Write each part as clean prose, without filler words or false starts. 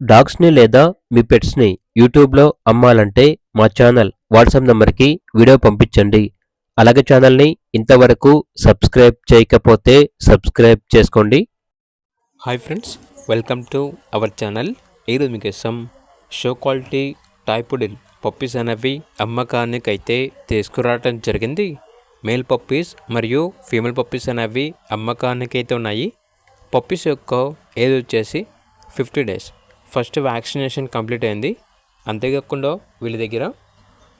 డాగ్స్‌ని లేదా మీ పెట్స్‌ని యూట్యూబ్‌లో అమ్మాలంటే మా ఛానల్ వాట్సాప్ నంబర్‌కి వీడియో పంపించండి. అలాగే ఛానల్‌ని ఇంతవరకు సబ్స్క్రైబ్ చేయకపోతే సబ్స్క్రైబ్ చేసుకోండి. Hi friends, welcome to our channel. ఈరోజు మీకోసం షో క్వాలిటీ టాయ్ పుడిల్ పప్పీస్ అనేవి అమ్మకానికైతే తీసుకురావడం జరిగింది. మేల్ పప్పీస్ మరియు ఫీమేల్ పప్పీస్ అనేవి అమ్మకానికైతే ఉన్నాయి. పప్పీస్ యొక్క ఏజ్ వచ్చేసి 50 days. ఫస్ట్ వ్యాక్సినేషన్ కంప్లీట్ అయింది. అంతేకాకుండా వీళ్ళ దగ్గర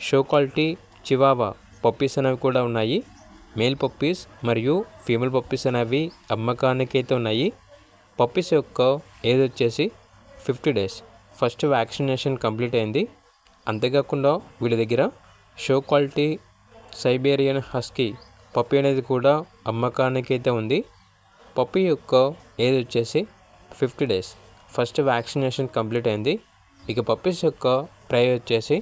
షో క్వాలిటీ చివావా పప్పీస్ అనేవి కూడా ఉన్నాయి. మేల్ పప్పీస్ మరియు ఫీమేల్ పప్పీస్ అనేవి అమ్మకానికైతే ఉన్నాయి. పప్పీస్ యొక్క ఏజ్ వచ్చేసి 50 days. ఫస్ట్ వ్యాక్సినేషన్ కంప్లీట్ అయింది. అంతేకాకుండా వీళ్ళ దగ్గర show quality Siberian husky puppy అనేది కూడా అమ్మకానికైతే ఉంది. పప్పీ యొక్క ఏజ్ వచ్చేసి 50 days. ఫస్ట్ వ్యాక్సినేషన్ కంప్లీట్ అయింది. ఇక పప్పీస్ యొక్క ప్రైస్ వచ్చేసి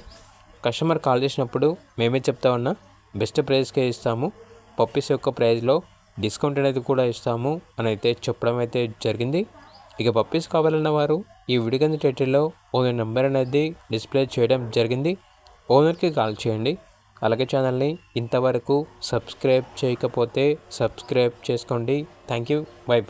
కస్టమర్ కాల్ చేసినప్పుడు మేమే చెప్తామన్నా బెస్ట్ ప్రైస్కే ఇస్తాము, పప్పీస్ యొక్క ప్రైస్లో డిస్కౌంట్ అనేది కూడా ఇస్తాము అని అయితే చెప్పడం అయితే జరిగింది. ఇక పప్పీస్ కావాలన్న వారు ఈ వీడియో కింద టైటిల్లో ఓనర్ నెంబర్ అనేది డిస్ప్లే చేయడం జరిగింది. ఓనర్కి కాల్ చేయండి. అలాగే ఛానల్ని ఇంతవరకు సబ్స్క్రైబ్ చేయకపోతే సబ్స్క్రైబ్ చేసుకోండి. Thank you. బై.